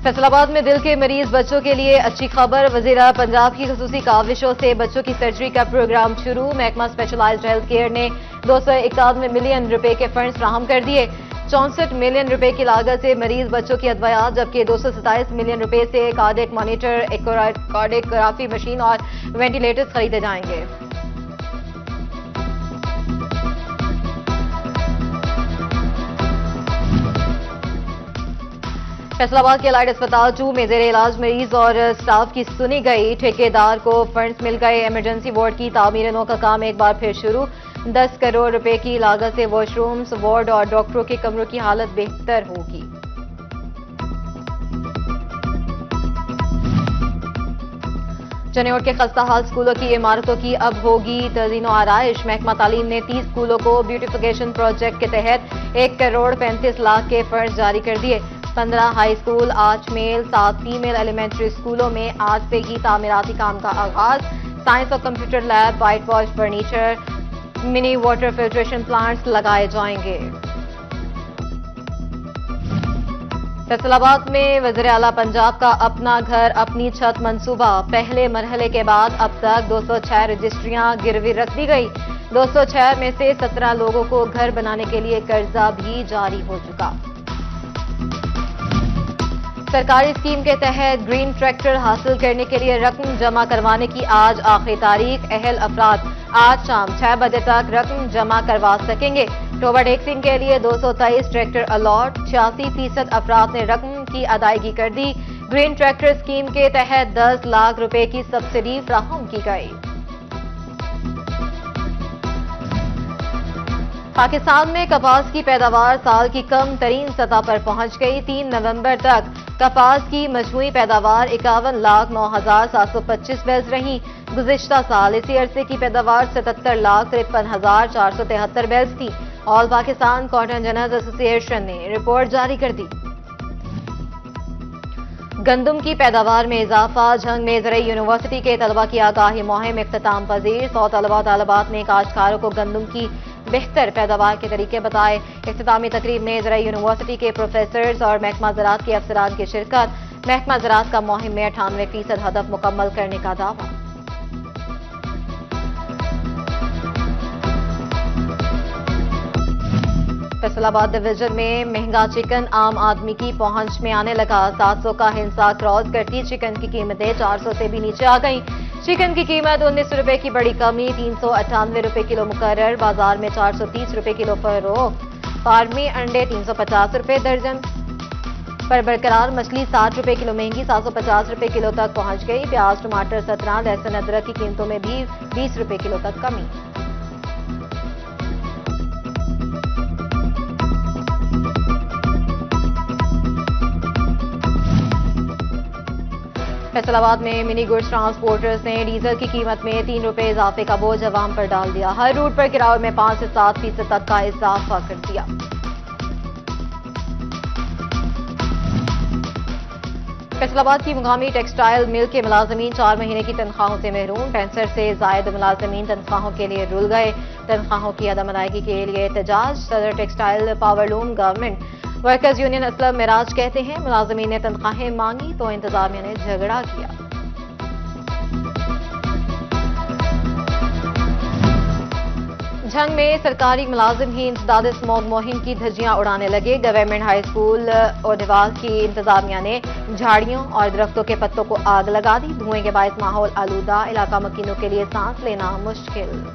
फैसलाबाद में दिल के मरीज बच्चों के लिए अच्छी खबर। वजीरा पंजाब की खसूसी काविशों से बच्चों की सर्जरी का प्रोग्राम शुरू। महकमा स्पेशलाइज्ड हेल्थ केयर ने 291 मिलियन रुपए के फंड्स फ्राहम कर दिए। 64 मिलियन रुपए की लागत से मरीज बच्चों की अदवायात, जबकि 227 मिलियन रुपए से कार्डियक मॉनिटर, कार्डियोग्राफी मशीन और वेंटिलेटर्स खरीदे जाएंगे। फैसलाबाद के एलाइड अस्पताल 2 में जेर इलाज मरीज और स्टाफ की सुनी गई। ठेकेदार को फंड्स मिल गए। इमरजेंसी वार्ड की तामीर नौ का काम एक बार फिर शुरू। 10 करोड़ रुपए की लागत से वॉशरूम्स, वार्ड और डॉक्टरों के कमरों की हालत बेहतर होगी। चनेौट के खस्ता हाल स्कूलों की इमारतों की अब होगी तज़ीनो आराइश। महकमा तालीम ने 30 स्कूलों को ब्यूटिफिकेशन प्रोजेक्ट के तहत 1 करोड़ 35 लाख के फंड जारी कर दिए। 15 high school, 8 male 7 female elementary स्कूलों में आज से ही तामीराती काम का आगाज। साइंस और computer lab, white wash furniture, mini water filtration plants लगाए जाएंगे। फैसलाबाद में वज़ीर आला पंजाब का अपना घर अपनी छत मंसूबा। पहले मरहले के बाद अब तक 206 रजिस्ट्रियां गिरवी रख दी गई। 206 में से 17 लोगों को घर बनाने के लिए कर्जा भी जारी हो चुका। सरकारी स्कीम के तहत ग्रीन ट्रैक्टर हासिल करने के लिए रकम जमा करवाने की आज आखिरी तारीख। अहल अफराद आज शाम 6 बजे तक रकम जमा करवा सकेंगे। ओवरटेक्सिंग के लिए 223 ट्रैक्टर अलॉट। 86% अफराद ने रकम की अदायगी कर दी। ग्रीन ट्रैक्टर स्कीम के तहत 10 लाख रुपए की सब्सिडी फ्राहम की गई। पाकिस्तान में कपास की पैदावार साल की कम तरीन सतह पर पहुंच गई। 3 नवंबर तक कपास की मजमूई पैदावार 51,09,725 बैल्स रही। गुज़िश्ता साल इसी अरसे की पैदावार 77,53,473 बैल्स थी। All Pakistan cotton journals association ने रिपोर्ट जारी कर दी। गंदम की पैदावार में इजाफा। झंग में ज़रई यूनिवर्सिटी के तलबा की आगाही मुहिम इख्तिताम पजीर। 100 तलबात ने काश्तकारों को गंदम की बेहतर पैदावार के तरीके बताए। इख्तितामी तकरीब में ज़रई यूनिवर्सिटी के प्रोफेसर्स और महकमा ज़राअत के अफसरान की शिरकत। महकमा ज़राअत का मुहिम में 98% हदफ मुकम्मल करने का दावा। फैसलाबाद डिवीजन में महंगा चिकन आम आदमी की पहुंच में आने लगा। 700 का हिंसा क्रॉस करती चिकन की कीमतें 400 से भी नीचे आ गई। चिकन की कीमत 19 रुपए की बड़ी कमी। 398 रुपए किलो मुकर्रर। बाजार में 430 रुपए किलो फरोख्त। फार्मी अंडे 350 रुपए दर्जन पर बरकरार। मछली 60 रुपए किलो महंगी 750 रुपए किलो तक पहुंच गई। प्याज, टमाटर, 17, लहसुन, अदरक की कीमतों में भी 20 रुपए किलो तक कमी। फैसलाबाद में मिनी गुड्स ट्रांसपोर्टर्स ने डीजल की कीमत में 3 रुपए इजाफे का बोझ अवाम पर डाल दिया। हर रूट पर किराए में 5 से 7% तक का इजाफा कर दिया। फैसलाबाद की मुकामी टेक्सटाइल मिल के मुलाजमीन 4 महीने की तनख्वाहों से महरूम। 65 से जायद मुलाजमीन तनख्वाहों के लिए रुल गए। तनख्वाहों की अदम अदायगी के लिए एहतजाज। सदर textile powerloom government workers union Aslam Miraj कहते हैं, मुलाजमीन ने तनख्वाहें मांगी तो इंतजामिया ने झगड़ा किया। झंग में सरकारी मुलाजिम ही इंसदाद स्मॉग मुहिम की धज्जियां उड़ाने लगे। गवर्नमेंट हाई स्कूल ओडेवाल की इंतजामिया ने झाड़ियों और दरख्तों के पत्तों को आग लगा दी। धुएं के बायस माहौल आलूदा। इलाका मकीनों के लिए सांस लेना मुश्किल।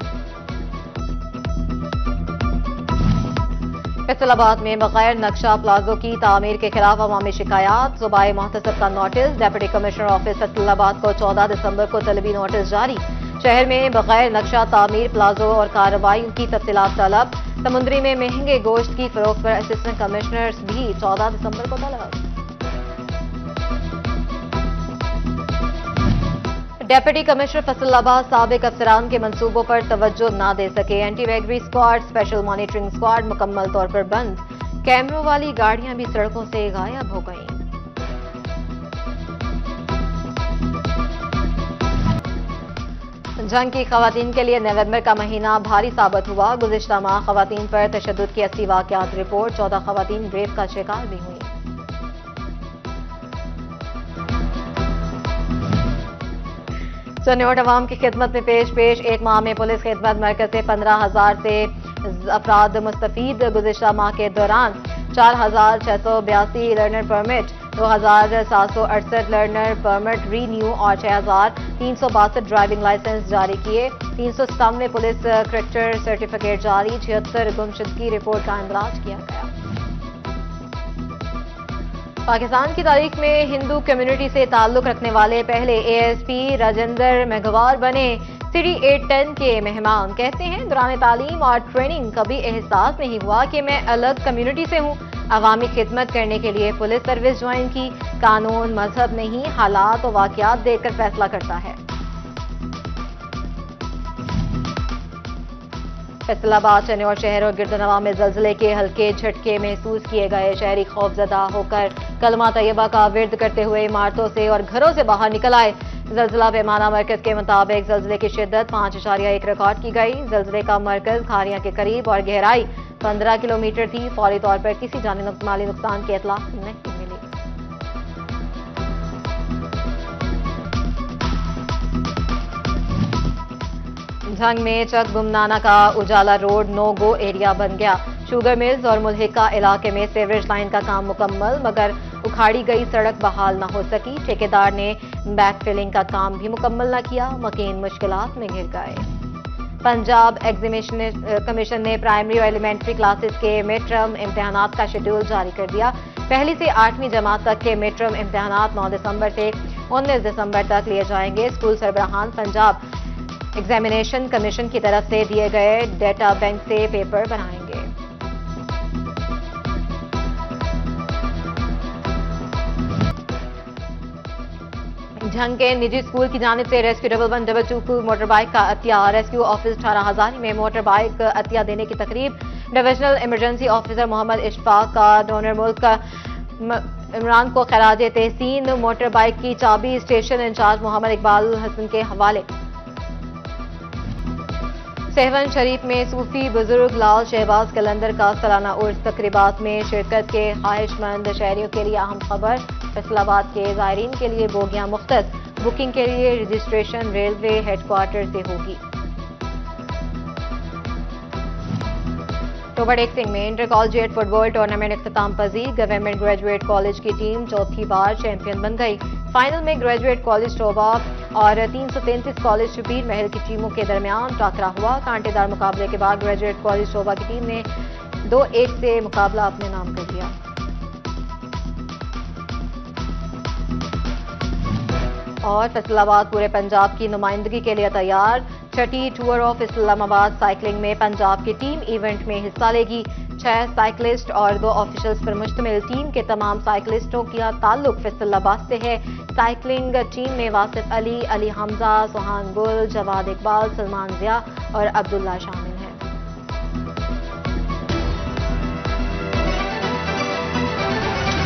फैसलाबाद में बगैर नक्शा प्लाजो की तामीर के खिलाफ अवामी शिकायत। सूबाई मुहतसब का notice. Deputy commissioner office Faisalabad को 14 दिसंबर को तलबी नोटिस जारी। शहर में बगैर नक्शा तामीर प्लाजो और कार्रवाई की तफसीलात तलब। समुद्री में महंगे गोश्त की फरोख्त पर असिस्टेंट कमिश्नर्स भी 14 दिसंबर को तलब। डेप्यूटी कमिश्नर फैसलाबाद साबिक अफसरान के मंसूबों पर तवज्जो न दे सके। एंटी बैगरी स्क्वाड, स्पेशल मॉनिटरिंग स्क्वाड मुकम्मल तौर पर बंद। कैमरों वाली गाड़ियां भी सड़कों से गायब हो गईं। जंग की खवातीन के लिए नवंबर का महीना भारी साबित हुआ। गुज़िश्ता माह खवातीन पर तशद्दुद की 80 वाक़यात रिपोर्ट। 14 खवातीन रेप का शिकार भी हुई। चन्नौट अवाम की खिदमत में पेश एक माह में पुलिस खिदमत मरकज से 15,000 से अफराद मुस्तफीद। गुज़िश्ता माह के दौरान 4,682 learner permit, 2,768 learner permit renew और 6,362 ड्राइविंग लाइसेंस जारी किए। 397 पुलिस करेक्टर सर्टिफिकेट जारी। 76 गुमशुदगी रिपोर्ट का इंदराज किया गया। पाकिस्तान की तारीख में हिंदू कम्युनिटी से ताल्लुक रखने वाले पहले एएसपी राजेंद्र मेघवार बने। सिटी 810 के मेहमान कहते हैं, दौरान तालीम और ट्रेनिंग कभी एहसास नहीं हुआ कि मैं अलग कम्युनिटी से हूँ। अवामी खिदमत करने के लिए पुलिस सर्विस ज्वाइन की। कानून मजहब नहीं, हालात और वाकयात देखकर फैसला करता है। फैसलाबाद, चन्नौर शहर और गिरदनवा में ज़लज़ले के हल्के झटके महसूस किए गए। शहरी खौफजदा होकर कलमा तैयबा का विर्द करते हुए इमारतों से और घरों से बाहर निकल आए। ज़लज़ला पैमाना मरकज के मुताबिक ज़लज़ले की शिद्दत 5.1 रिकॉर्ड की गई। ज़लज़ले का मरकज खारियां के करीब और गहराई 15 किलोमीटर थी। फौरी तौर पर किसी जानी माली नुकसान की इत्तला नहीं मिली। झंग में चक गुमनाना का उजाला रोड नो गो एरिया बन गया। शुगर मिल्स और मुल्हिका इलाके में सीवरेज लाइन का काम मुकम्मल, मगर उखाड़ी गई सड़क बहाल न हो सकी। ठेकेदार ने बैक फिलिंग का काम भी मुकम्मल न किया। मकीन मुश्किलात में घिर गए। पंजाब एग्जामिनेशन कमीशन ने प्राइमरी और एलिमेंट्री क्लासेस के मिड टर्म इम्तिहानात का शेड्यूल जारी कर दिया। पहली से 8वीं जमात तक के मिड टर्म इम्तिहानात 9 दिसंबर से 19 दिसंबर तक लिए जाएंगे। स्कूल सरबराहान पंजाब एग्जामिनेशन कमीशन की तरफ से दिए गए डेटा बैंक से पेपर बनाएंगे। झंग के निजी स्कूल की जानिब से रेस्क्यू 1122 मोटर बाइक का अतिया। रेस्क्यू ऑफिस 18,000 में मोटर बाइक अतिया देने की तकरीब। Divisional emergency officer Mohammad Ishfaq का डोनर मुल्क इमरान को खराज तहसीन मोटर बाइक की चाबी स्टेशन इंचार्ज मोहम्मद इकबाल हसन के हवाले। सहवन शरीफ में सूफी बुजुर्ग लाल शहबाज कलंदर का सालाना उर्स तकरीबात में शिरकत के ख्वाहिशमंद शहरियों के लिए अहम खबर। फैसलाबाद के ज़ायरीन के लिए बोगियां मुख्तस। बुकिंग के लिए रजिस्ट्रेशन रेलवे हेडक्वार्टर से होगी। टोबर सिंह में इंटर कॉलेजिएट फुटबॉल टूर्नामेंट इख्तिताम पजीर। गवर्नमेंट ग्रेजुएट कॉलेज की टीम चौथी बार चैंपियन बन गई। फाइनल में ग्रेजुएट कॉलेज टोबा और 333 कॉलेज शबीर महल की टीमों के दरमियान टाकरा हुआ। कांटेदार मुकाबले के बाद ग्रेजुएट कॉलेज टोबा की टीम ने 2-1 से मुकाबला अपने नाम कर लिया। और फैसलाबाद पूरे पंजाब की नुमाइंदगी के लिए तैयार। छठी टूर ऑफ इस्लामाबाद साइकिलिंग में पंजाब की टीम इवेंट में हिस्सा लेगी। 6 साइकिलिस्ट और 2 ऑफिशियल्स पर मुश्तमिल टीम के तमाम साइकिलिस्टों का ताल्लुक फैसलाबाद से है। साइकिलिंग टीम में वासिफ अली, अली हमजा, सुहान गुल, जवाद इकबाल, सलमान जिया और अब्दुल्ला शामिल।